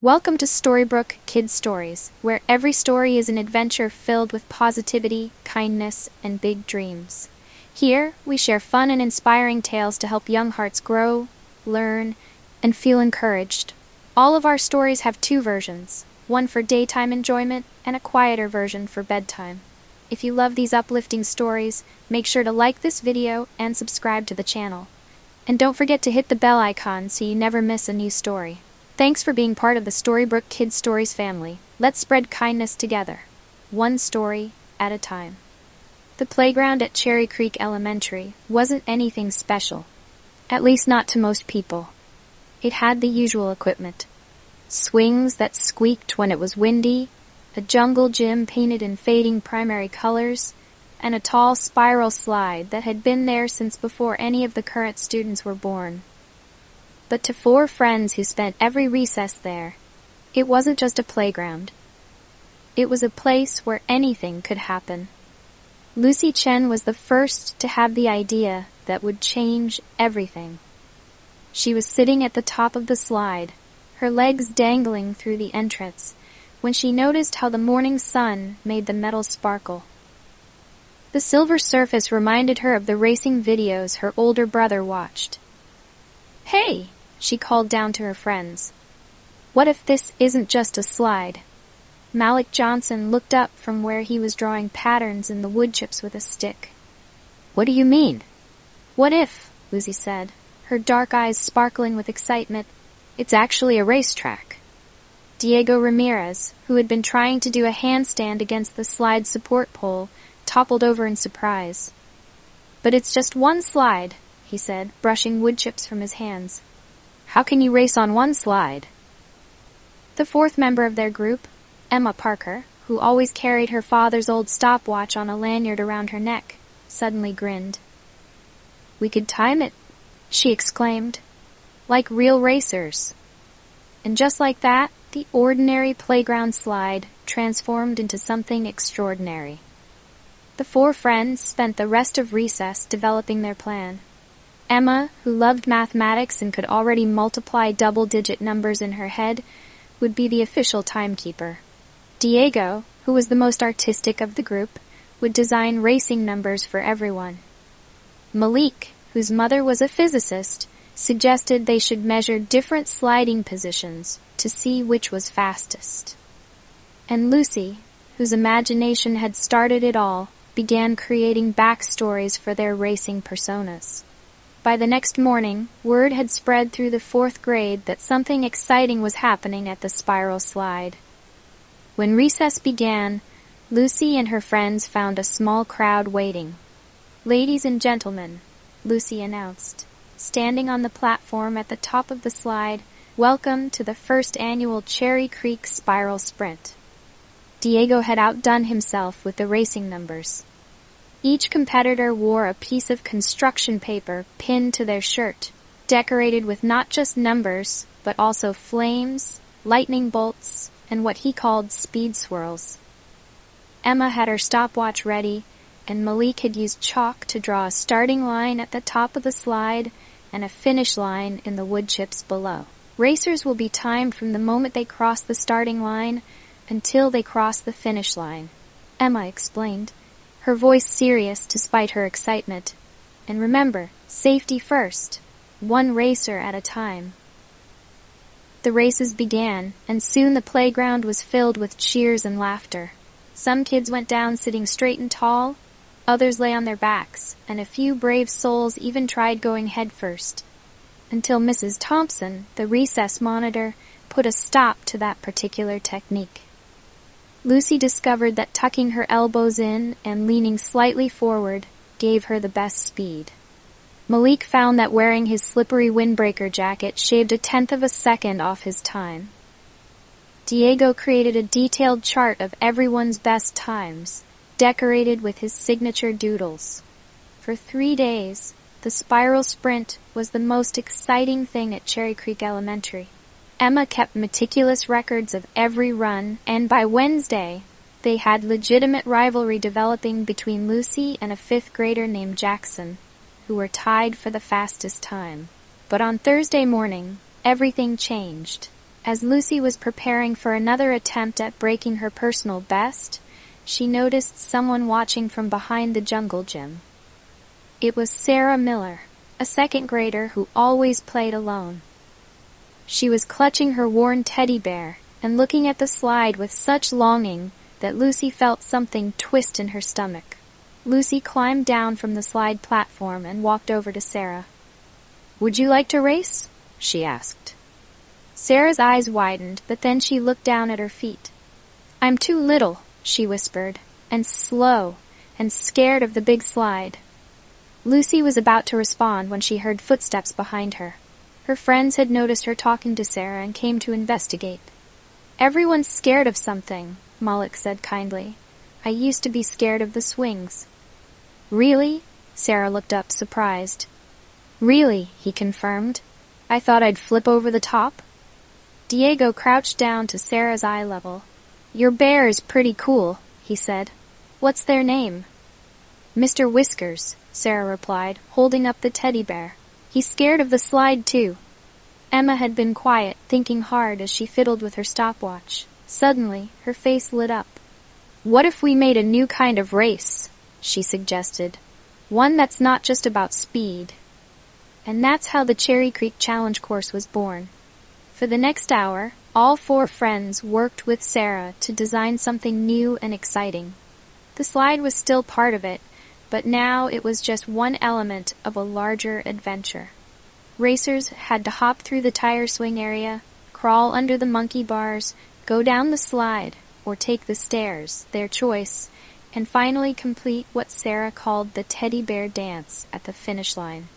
Welcome to Storybrooke Kids Stories, where every story is an adventure filled with positivity, kindness, and big dreams. Here, we share fun and inspiring tales to help young hearts grow, learn, and feel encouraged. All of our stories have two versions, one for daytime enjoyment and a quieter version for bedtime. If you love these uplifting stories, make sure to like this video and subscribe to the channel. And don't forget to hit the bell icon so you never miss a new story. Thanks for being part of the Storybrooke Kids Stories family. Let's spread kindness together, one story at a time. The playground at Cherry Creek Elementary wasn't anything special, at least not to most people. It had the usual equipment. Swings that squeaked when it was windy, a jungle gym painted in fading primary colors, and a tall spiral slide that had been there since before any of the current students were born. But to four friends who spent every recess there, it wasn't just a playground. It was a place where anything could happen. Lucy Chen was the first to have the idea that would change everything. She was sitting at the top of the slide, her legs dangling through the entrance, when she noticed how the morning sun made the metal sparkle. The silver surface reminded her of the racing videos her older brother watched. "Hey!" she called down to her friends. "What if this isn't just a slide?" Malik Johnson looked up from where he was drawing patterns in the wood chips with a stick. "What do you mean?" "What if," Lucy said, her dark eyes sparkling with excitement, "it's actually a racetrack?" Diego Ramirez, who had been trying to do a handstand against the slide support pole, toppled over in surprise. "But it's just one slide," he said, brushing wood chips from his hands. "How can you race on one slide?" The fourth member of their group, Emma Parker, who always carried her father's old stopwatch on a lanyard around her neck, suddenly grinned. "We could time it," she exclaimed, "like real racers." And just like that, the ordinary playground slide transformed into something extraordinary. The four friends spent the rest of recess developing their plan. Emma, who loved mathematics and could already multiply double-digit numbers in her head, would be the official timekeeper. Diego, who was the most artistic of the group, would design racing numbers for everyone. Malik, whose mother was a physicist, suggested they should measure different sliding positions to see which was fastest. And Lucy, whose imagination had started it all, began creating backstories for their racing personas. By the next morning, word had spread through the fourth grade that something exciting was happening at the spiral slide. When recess began, Lucy and her friends found a small crowd waiting. "Ladies and gentlemen," Lucy announced, standing on the platform at the top of the slide, "welcome to the first annual Cherry Creek Spiral Sprint." Diego had outdone himself with the racing numbers. Each competitor wore a piece of construction paper pinned to their shirt, decorated with not just numbers, but also flames, lightning bolts, and what he called speed swirls. Emma had her stopwatch ready, and Malik had used chalk to draw a starting line at the top of the slide and a finish line in the wood chips below. Racers will be timed from the moment they cross the starting line until they cross the finish line, Emma explained, her voice serious despite her excitement. "And remember, safety first, one racer at a time." The races began, and soon the playground was filled with cheers and laughter. Some kids went down sitting straight and tall, others lay on their backs, and a few brave souls even tried going head first. Until Mrs. Thompson, the recess monitor, put a stop to that particular technique. Lucy discovered that tucking her elbows in and leaning slightly forward gave her the best speed. Malik found that wearing his slippery windbreaker jacket shaved 1/10 of a second off his time. Diego created a detailed chart of everyone's best times, decorated with his signature doodles. For 3 days, the spiral sprint was the most exciting thing at Cherry Creek Elementary. Emma kept meticulous records of every run, and by Wednesday, they had legitimate rivalry developing between Lucy and a 5th grader named Jackson, who were tied for the fastest time. But on Thursday morning, everything changed. As Lucy was preparing for another attempt at breaking her personal best, she noticed someone watching from behind the jungle gym. It was Sarah Miller, a second grader who always played alone. She was clutching her worn teddy bear and looking at the slide with such longing that Lucy felt something twist in her stomach. Lucy climbed down from the slide platform and walked over to Sarah. "Would you like to race?" she asked. Sarah's eyes widened, but then she looked down at her feet. "I'm too little," she whispered, "and slow, and scared of the big slide." Lucy was about to respond when she heard footsteps behind her. Her friends had noticed her talking to Sarah and came to investigate. "Everyone's scared of something," Malik said kindly. "I used to be scared of the swings." "Really?" Sarah looked up, surprised. "Really," he confirmed. "I thought I'd flip over the top." Diego crouched down to Sarah's eye level. "Your bear is pretty cool," he said. "What's their name?" "Mr. Whiskers," Sarah replied, holding up the teddy bear. "He's scared of the slide, too." Emma had been quiet, thinking hard as she fiddled with her stopwatch. Suddenly, her face lit up. "What if we made a new kind of race?" she suggested. "One that's not just about speed." And that's how the Cherry Creek Challenge course was born. For the next hour, all 4 friends worked with Sarah to design something new and exciting. The slide was still part of it, but now it was just one element of a larger adventure. Racers had to hop through the tire swing area, crawl under the monkey bars, go down the slide, or take the stairs, their choice, and finally complete what Sarah called the teddy bear dance at the finish line.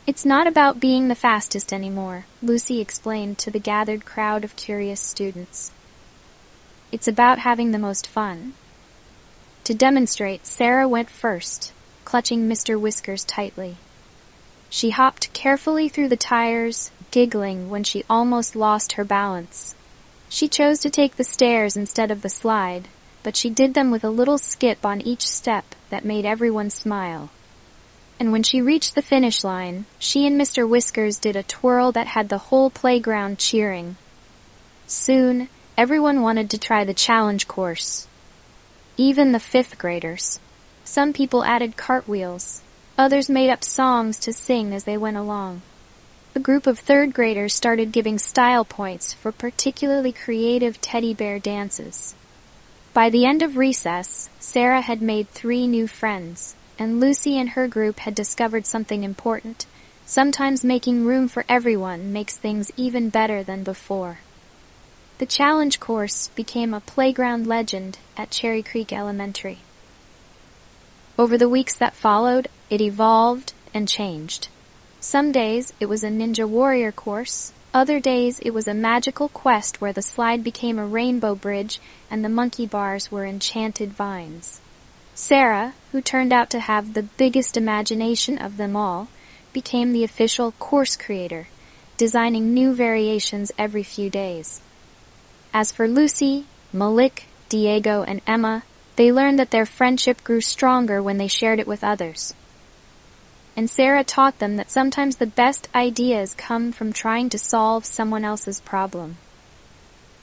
"It's not about being the fastest anymore," Lucy explained to the gathered crowd of curious students. "It's about having the most fun." To demonstrate, Sarah went first, clutching Mr. Whiskers tightly. She hopped carefully through the tires, giggling when she almost lost her balance. She chose to take the stairs instead of the slide, but she did them with a little skip on each step that made everyone smile. And when she reached the finish line, she and Mr. Whiskers did a twirl that had the whole playground cheering. Soon, everyone wanted to try the challenge course. Even the 5th graders. Some people added cartwheels. Others made up songs to sing as they went along. A group of 3rd graders started giving style points for particularly creative teddy bear dances. By the end of recess, Sarah had made 3 new friends, and Lucy and her group had discovered something important. Sometimes making room for everyone makes things even better than before. The challenge course became a playground legend at Cherry Creek Elementary. Over the weeks that followed, it evolved and changed. Some days it was a ninja warrior course, other days it was a magical quest where the slide became a rainbow bridge and the monkey bars were enchanted vines. Sarah, who turned out to have the biggest imagination of them all, became the official course creator, designing new variations every few days. As for Lucy, Malik, Diego, and Emma, they learned that their friendship grew stronger when they shared it with others. And Sarah taught them that sometimes the best ideas come from trying to solve someone else's problem.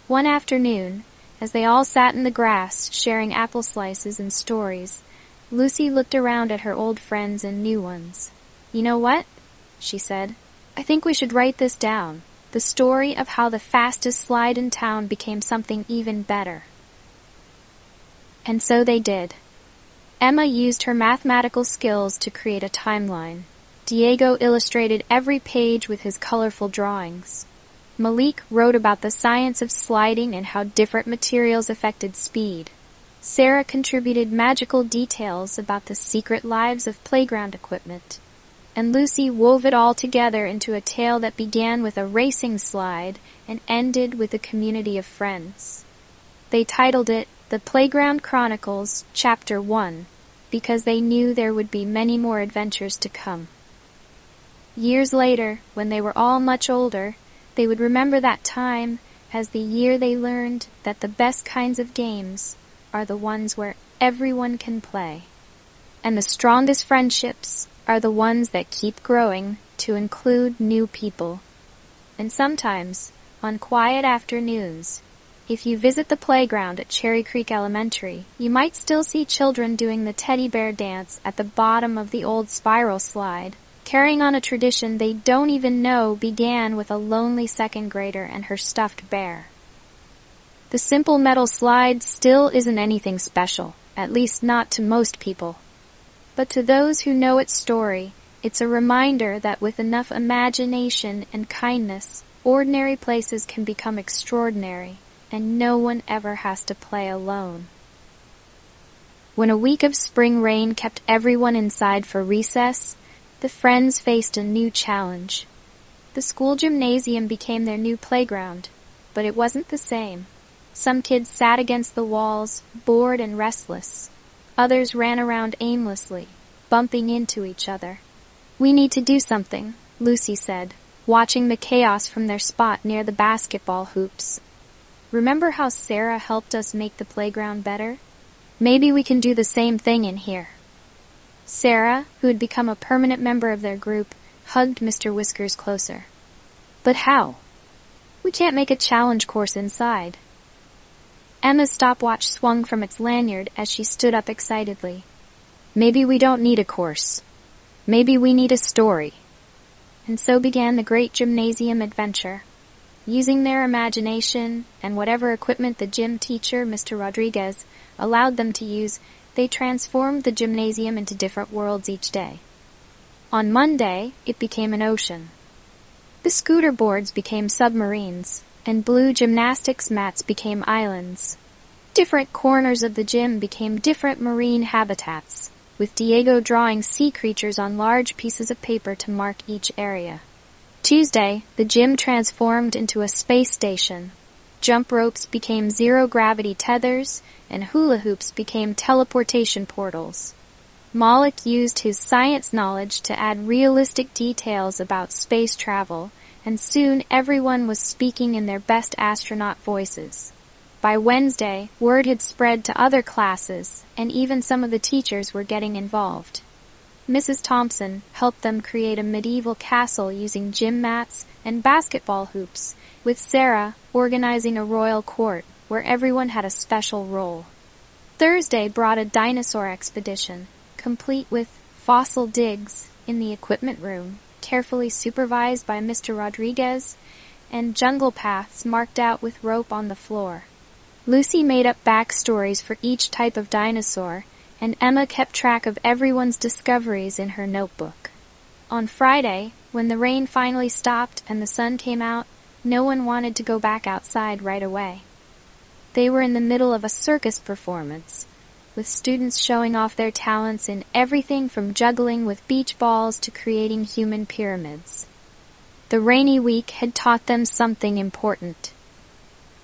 One afternoon, as they all sat in the grass sharing apple slices and stories, Lucy looked around at her old friends and new ones. "You know what?" she said. "I think we should write this down. The story of how the fastest slide in town became something even better." And so they did. Emma used her mathematical skills to create a timeline. Diego illustrated every page with his colorful drawings. Malik wrote about the science of sliding and how different materials affected speed. Sarah contributed magical details about the secret lives of playground equipment. And Lucy wove it all together into a tale that began with a racing slide and ended with a community of friends. They titled it The Playground Chronicles, Chapter 1, because they knew there would be many more adventures to come. Years later, when they were all much older, they would remember that time as the year they learned that the best kinds of games are the ones where everyone can play. And the strongest friendships are the ones that keep growing to include new people. And sometimes, On quiet afternoons, if you visit the playground at Cherry Creek Elementary, you might still see children doing the teddy bear dance at the bottom of the old spiral slide, carrying on a tradition they don't even know began with a lonely second grader and her stuffed bear. The simple metal slide still isn't anything special, at least not to most people. But to those who know its story, it's a reminder that with enough imagination and kindness, ordinary places can become extraordinary, and no one ever has to play alone. When a week of spring rain kept everyone inside for recess, the friends faced a new challenge. The school gymnasium became their new playground, but it wasn't the same. Some kids sat against the walls, bored and restless. Others ran around aimlessly, bumping into each other. "We need to do something," Lucy said, watching the chaos from their spot near the basketball hoops. "Remember how Sarah helped us make the playground better? Maybe we can do the same thing in here." Sarah, who had become a permanent member of their group, hugged Mr. Whiskers closer. "But how? We can't make a challenge course inside." Emma's stopwatch swung from its lanyard as she stood up excitedly. "Maybe we don't need a course. Maybe we need a story." And so began the great gymnasium adventure. Using their imagination and whatever equipment the gym teacher, Mr. Rodriguez, allowed them to use, they transformed the gymnasium into different worlds each day. On Monday, it became an ocean. The scooter boards became submarines, and blue gymnastics mats became islands. Different corners of the gym became different marine habitats, with Diego drawing sea creatures on large pieces of paper to mark each area. Tuesday, the gym transformed into a space station. Jump ropes became zero-gravity tethers, and hula hoops became teleportation portals. Malik used his science knowledge to add realistic details about space travel, and soon everyone was speaking in their best astronaut voices. By Wednesday, word had spread to other classes, and even some of the teachers were getting involved. Mrs. Thompson helped them create a medieval castle using gym mats and basketball hoops, with Sarah organizing a royal court where everyone had a special role. Thursday brought a dinosaur expedition, complete with fossil digs in the equipment room, carefully supervised by Mr. Rodriguez, and jungle paths marked out with rope on the floor. Lucy made up backstories for each type of dinosaur, and Emma kept track of everyone's discoveries in her notebook. On Friday, when the rain finally stopped and the sun came out, no one wanted to go back outside right away. They were in the middle of a circus performance, with students showing off their talents in everything from juggling with beach balls to creating human pyramids. The rainy week had taught them something important.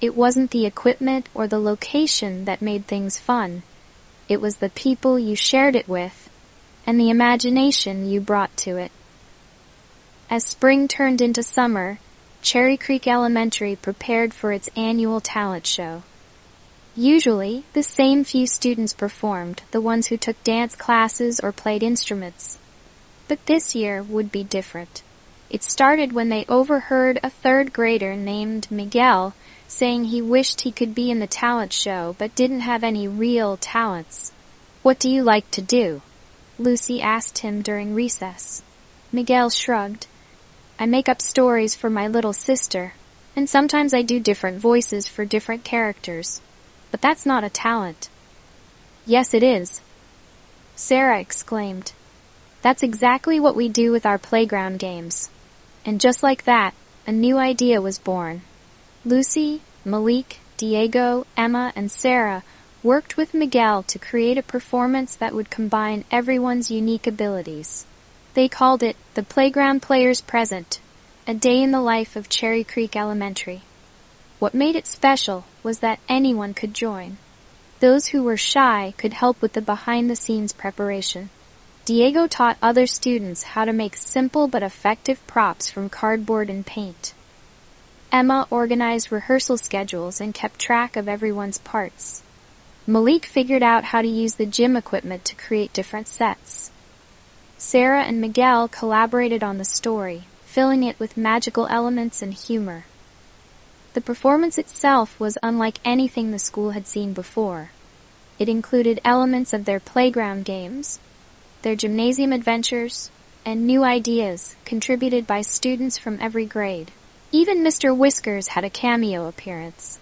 It wasn't the equipment or the location that made things fun. It was the people you shared it with, and the imagination you brought to it. As spring turned into summer, Cherry Creek Elementary prepared for its annual talent show. Usually, the same few students performed, the ones who took dance classes or played instruments. But this year would be different. It started when they overheard a third grader named Miguel saying he wished he could be in the talent show but didn't have any real talents. "What do you like to do?" Lucy asked him during recess. Miguel shrugged. "I make up stories for my little sister, and sometimes I do different voices for different characters. But that's not a talent." "Yes, it is," Sarah exclaimed. "That's exactly what we do with our playground games." And just like that, a new idea was born. Lucy, Malik, Diego, Emma, and Sarah worked with Miguel to create a performance that would combine everyone's unique abilities. They called it the Playground Players Present, a day in the life of Cherry Creek Elementary. What made it special was that anyone could join. Those who were shy could help with the behind-the-scenes preparation. Diego taught other students how to make simple but effective props from cardboard and paint. Emma organized rehearsal schedules and kept track of everyone's parts. Malik figured out how to use the gym equipment to create different sets. Sarah and Miguel collaborated on the story, filling it with magical elements and humor. The performance itself was unlike anything the school had seen before. It included elements of their playground games, their gymnasium adventures, and new ideas contributed by students from every grade. Even Mr. Whiskers had a cameo appearance.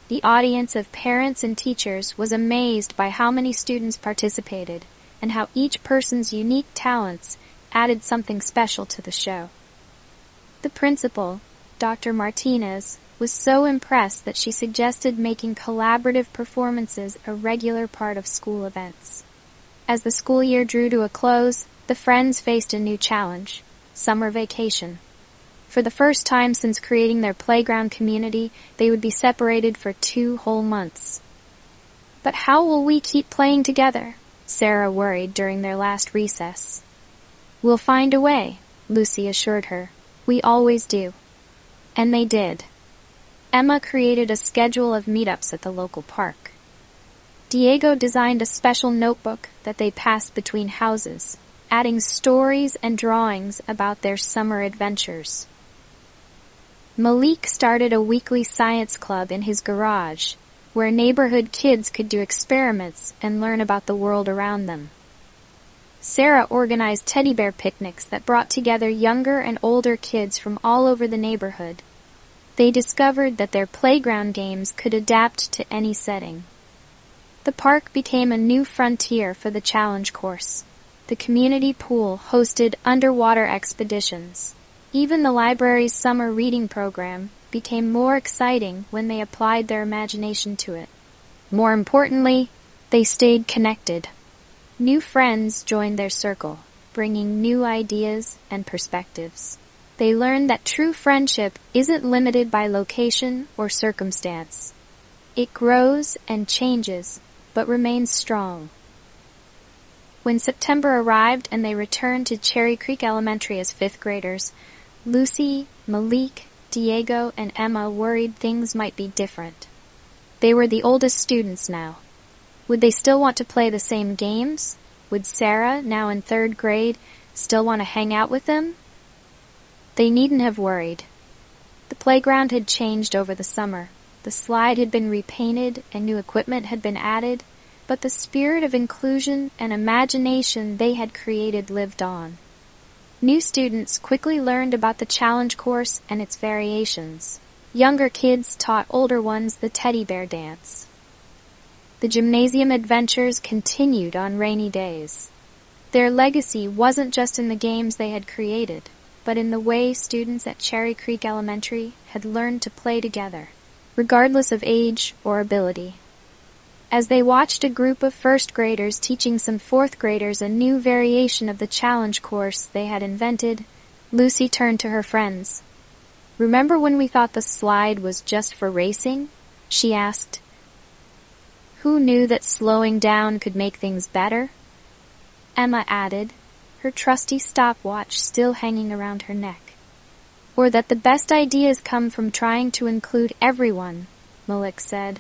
The audience of parents and teachers was amazed by how many students participated and how each person's unique talents added something special to the show. The principal, Dr. Martinez, was so impressed that she suggested making collaborative performances a regular part of school events. As the school year drew to a close, the friends faced a new challenge: summer vacation. For the first time since creating their playground community, they would be separated for 2 whole months. "But how will we keep playing together?" Sarah worried during their last recess. "We'll find a way," Lucy assured her. "We always do." And they did. Emma created a schedule of meetups at the local park. Diego designed a special notebook that they passed between houses, adding stories and drawings about their summer adventures. Malik started a weekly science club in his garage, where neighborhood kids could do experiments and learn about the world around them. Sarah organized teddy bear picnics that brought together younger and older kids from all over the neighborhood. They discovered that their playground games could adapt to any setting. The park became a new frontier for the challenge course. The community pool hosted underwater expeditions. Even the library's summer reading program became more exciting when they applied their imagination to it. More importantly, they stayed connected. New friends joined their circle, bringing new ideas and perspectives. They learned that true friendship isn't limited by location or circumstance. It grows and changes, but remains strong. When September arrived and they returned to Cherry Creek Elementary as 5th graders, Lucy, Malik, Diego, and Emma worried things might be different. They were the oldest students now. Would they still want to play the same games? Would Sarah, now in 3rd grade, still want to hang out with them? They needn't have worried. The playground had changed over the summer. The slide had been repainted and new equipment had been added, but the spirit of inclusion and imagination they had created lived on. New students quickly learned about the challenge course and its variations. Younger kids taught older ones the teddy bear dance. The gymnasium adventures continued on rainy days. Their legacy wasn't just in the games they had created, but in the way students at Cherry Creek Elementary had learned to play together, regardless of age or ability. As they watched a group of 1st graders teaching some 4th graders a new variation of the challenge course they had invented, Lucy turned to her friends. "Remember when we thought the slide was just for racing?" she asked. "Who knew that slowing down could make things better?" Emma added, her trusty stopwatch still hanging around her neck. "Or that the best ideas come from trying to include everyone," Malik said.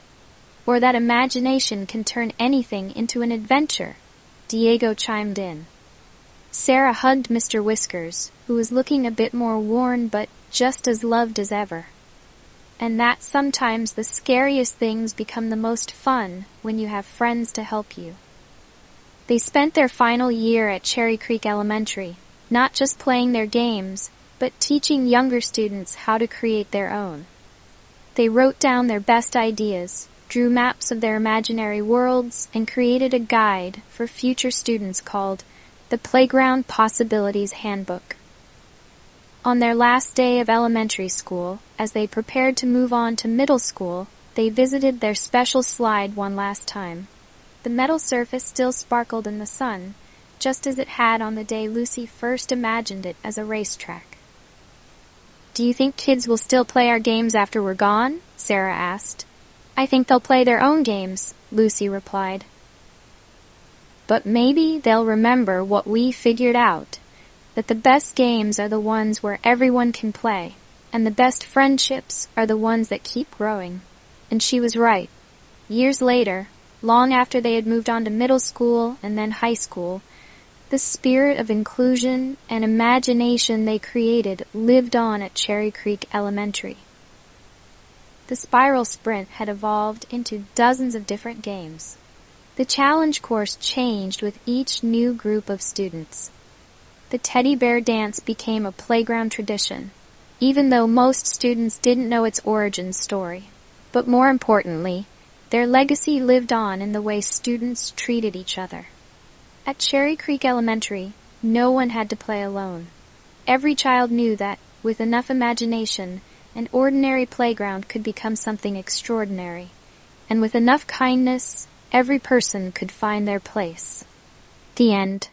"Or that imagination can turn anything into an adventure," Diego chimed in. Sarah hugged Mr. Whiskers, who was looking a bit more worn but just as loved as ever. And that sometimes the scariest things become the most fun when you have friends to help you. They spent their final year at Cherry Creek Elementary, not just playing their games, but teaching younger students how to create their own. They wrote down their best ideas, drew maps of their imaginary worlds, and created a guide for future students called the Playground Possibilities Handbook. On their last day of elementary school, as they prepared to move on to middle school, they visited their special slide one last time. The metal surface still sparkled in the sun, just as it had on the day Lucy first imagined it as a racetrack. "Do you think kids will still play our games after we're gone?" Sarah asked. "I think they'll play their own games," Lucy replied. "But maybe they'll remember what we figured out, that the best games are the ones where everyone can play, and the best friendships are the ones that keep growing." And she was right. Years later, long after they had moved on to middle school and then high school, the spirit of inclusion and imagination they created lived on at Cherry Creek Elementary. The spiral sprint had evolved into dozens of different games. The challenge course changed with each new group of students. The teddy bear dance became a playground tradition, even though most students didn't know its origin story. But more importantly, their legacy lived on in the way students treated each other. At Cherry Creek Elementary, no one had to play alone. Every child knew that, with enough imagination, an ordinary playground could become something extraordinary. And with enough kindness, every person could find their place. The end.